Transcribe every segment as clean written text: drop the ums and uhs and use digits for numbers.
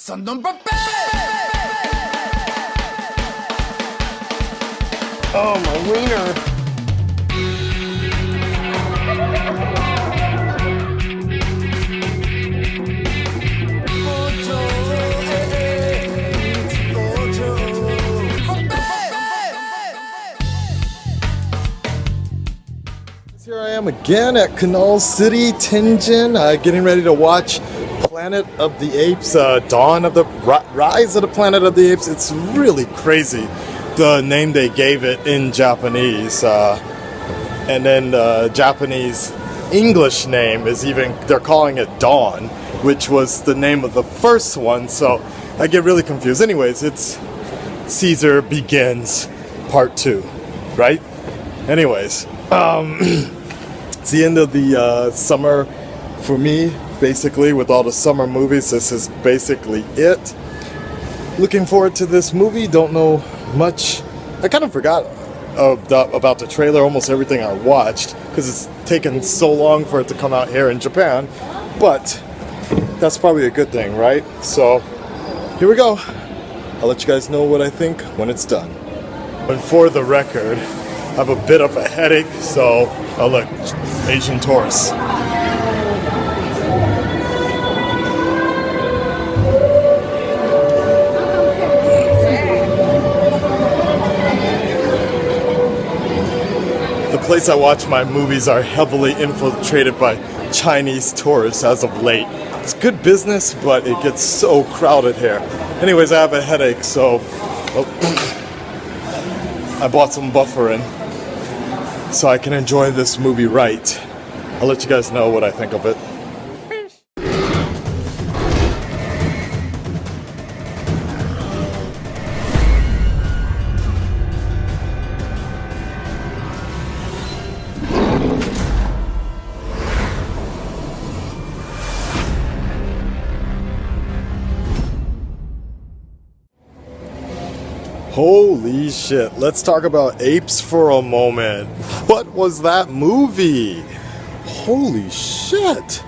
Son d'un papel! Oh, my wiener. Here I am again at Canal City, Tianjin, getting ready to watch Planet of the Apes, Dawn of the Rise of the Planet of the Apes. It's really crazy, the name they gave it in Japanese, and then the Japanese English name is even, they're calling it Dawn, which was the name of the first one, so I get really confused. Anyways, it's Caesar Begins Part 2, right? Anyways, it's the end of the summer for me, basically, with all the summer movies. This is basically it. Looking forward to this movie. Don't know much. I kind of forgot about the trailer, almost everything I watched, because it's taken so long for it to come out here in Japan. But that's probably a good thing, right? So here we go. I'll let you guys know what I think when it's done. But for the record, I have a bit of a headache, so oh look, Asian tourists. The place I watch my movies are heavily infiltrated by Chinese tourists as of late. It's good business, but it gets so crowded here. Anyways, I have a headache, so I bought some bufferin so I can enjoy this movie right. I'll let you guys know what I think of it. Holy shit, let's talk about Apes for a moment. What was that movie? Holy shit.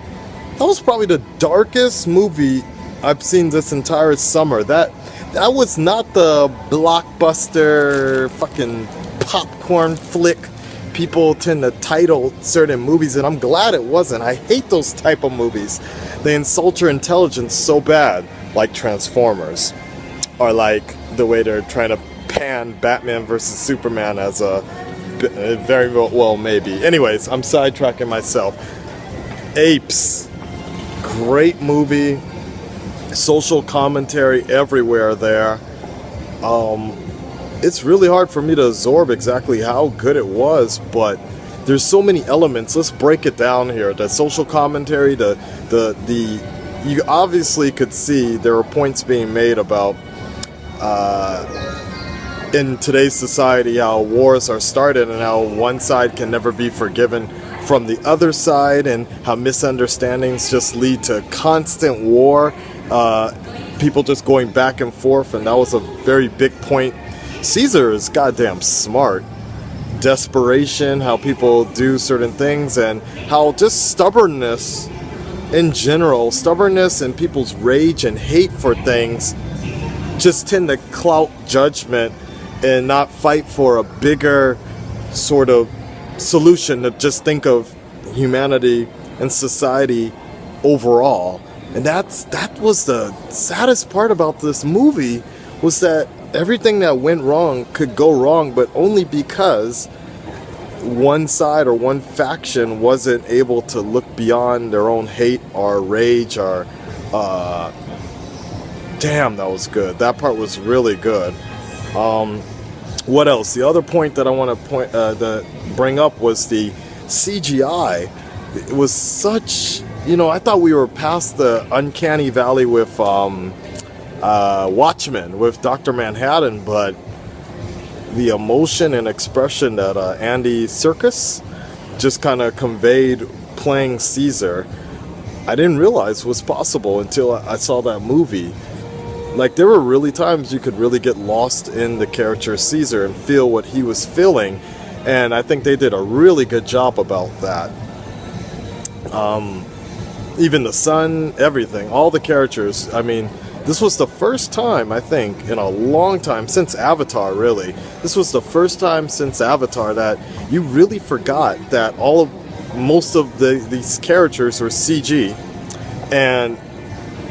That was probably the darkest movie I've seen this entire summer. That was not the blockbuster fucking popcorn flick people tend to title certain movies, and I'm glad it wasn't. I hate those type of movies. They insult your intelligence so bad, like Transformers. Or like the way they're trying to pan Batman versus Superman as a very well, maybe. Anyways, I'm sidetracking myself. Apes, great movie, social commentary everywhere there. It's really hard for me to absorb exactly how good it was, but there's so many elements. Let's break it down here. The social commentary, you obviously could see there were points being made about in today's society how wars are started and how one side can never be forgiven from the other side, and how misunderstandings just lead to constant war, people just going back and forth, and that was a very big point. Caesar is goddamn smart. Desperation, how people do certain things, and how just stubbornness in general, stubbornness and people's rage and hate for things just tend to clout judgment and not fight for a bigger sort of solution, to just think of humanity and society overall. And that was the saddest part about this movie, was that everything that went wrong could go wrong, but only because one side or one faction wasn't able to look beyond their own hate or rage or damn, that was good. That part was really good. What else? The other point that I want to bring up was the CGI. It was such, I thought we were past the uncanny valley with Watchmen, with Dr. Manhattan, but the emotion and expression that Andy Serkis just kind of conveyed playing Caesar, I didn't realize was possible until I saw that movie. Like, there were really times you could really get lost in the character Caesar and feel what he was feeling, and I think they did a really good job about that. Even the son, everything, all the characters. I mean, This was the first time, I think, in a long time, since Avatar, really. This was the first time since Avatar that you really forgot that most of these characters were CG, and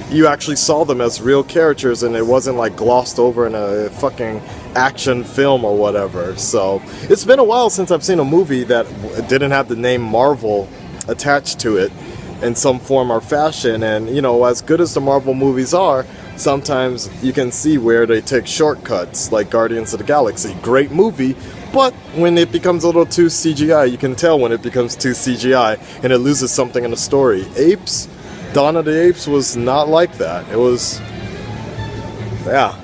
you actually saw them as real characters, and it wasn't like glossed over in a fucking action film or whatever. So it's been a while since I've seen a movie that didn't have the name Marvel attached to it in some form or fashion. And you know, as good as the Marvel movies are, sometimes you can see where they take shortcuts, like Guardians of the Galaxy. Great movie, but when it becomes a little too CGI, you can tell when it becomes too CGI and it loses something in the story. Apes, Dawn of the Apes was not like that. It was, yeah,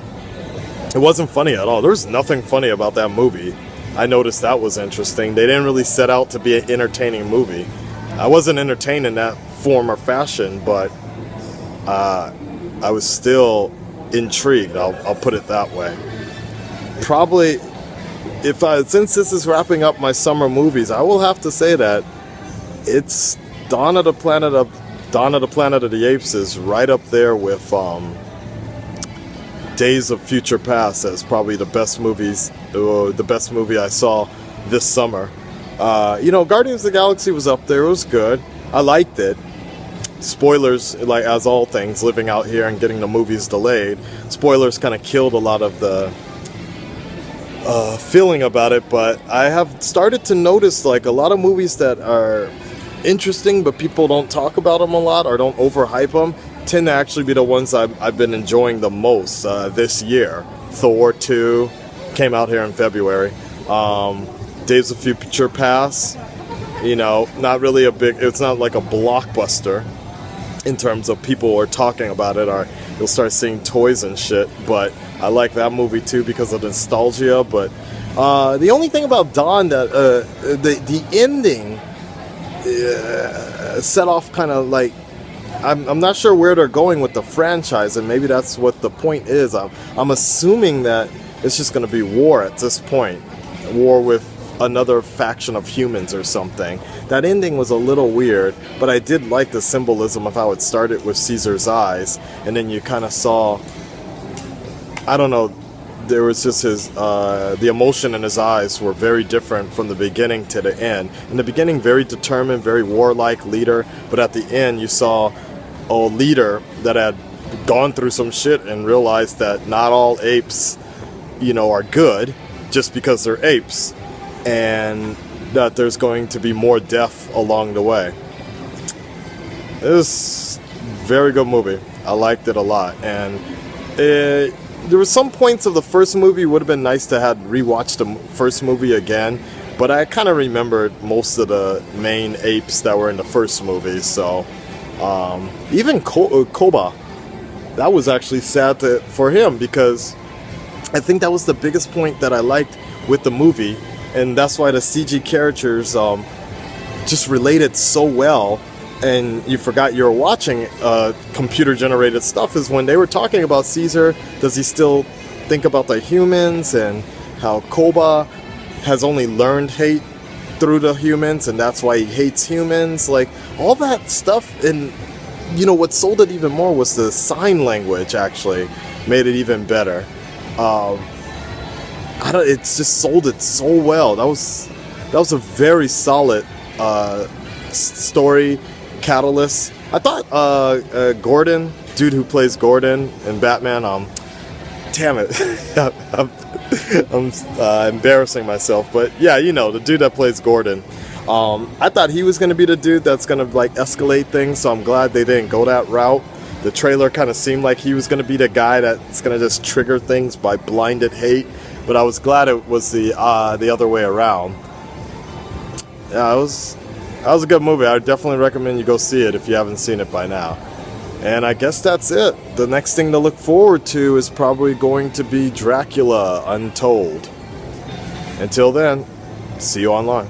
it wasn't funny at all. There was nothing funny about that movie. I noticed that was interesting. They didn't really set out to be an entertaining movie. I wasn't entertained in that form or fashion, but I was still intrigued. I'll put it that way. Probably, since this is wrapping up my summer movies, I will have to say that it's Dawn of the Planet of the Apes is right up there with Days of Future Past as probably the best movie I saw this summer. You know, Guardians of the Galaxy was up there. It was good. I liked it. Spoilers, like as all things, living out here and getting the movies delayed, spoilers kind of killed a lot of the feeling about it. But I have started to notice like a lot of movies that are interesting but people don't talk about them a lot or don't overhype them tend to actually be the ones I've been enjoying the most this year. Thor 2 came out here in February. Days of Future Past, you know, not really it's not like a blockbuster in terms of people are talking about it, or you'll start seeing toys and shit, but I like that movie too because of nostalgia. But the only thing about Dawn that the ending set off kind of like, I'm not sure where they're going with the franchise, and maybe that's what the point is. I'm assuming that it's just going to be war at this point, war with another faction of humans or something. That ending was a little weird, but I did like the symbolism of how it started with Caesar's eyes, and then you kind of saw, I don't know, there was just the emotion in his eyes were very different from the beginning to the end. In the beginning, very determined, very warlike leader, but at the end you saw a leader that had gone through some shit and realized that not all apes, you know, are good just because they're apes, and that there's going to be more death along the way. It was a very good movie. I liked it a lot, and there were some points of the first movie would have been nice to have rewatched the first movie again, but I kind of remembered most of the main apes that were in the first movie. So even Koba, that was actually sad for him, because I think that was the biggest point that I liked with the movie, and that's why the CG characters just related so well. And you forgot you were watching computer-generated stuff, is when they were talking about Caesar, does he still think about the humans, and how Koba has only learned hate through the humans, and that's why he hates humans, like all that stuff. And you know what sold it even more was the sign language. Actually made it even better. It's just sold it so well. That was a very solid story catalyst. I thought Gordon, dude who plays Gordon in Batman, damn it, I'm embarrassing myself, but yeah, you know, the dude that plays Gordon, I thought he was going to be the dude that's going to like escalate things, so I'm glad they didn't go that route. The trailer kind of seemed like he was going to be the guy that's going to just trigger things by blinded hate, but I was glad it was the other way around. Yeah, that was a good movie. I would definitely recommend you go see it if you haven't seen it by now. And I guess that's it. The next thing to look forward to is probably going to be Dracula Untold. Until then, see you online.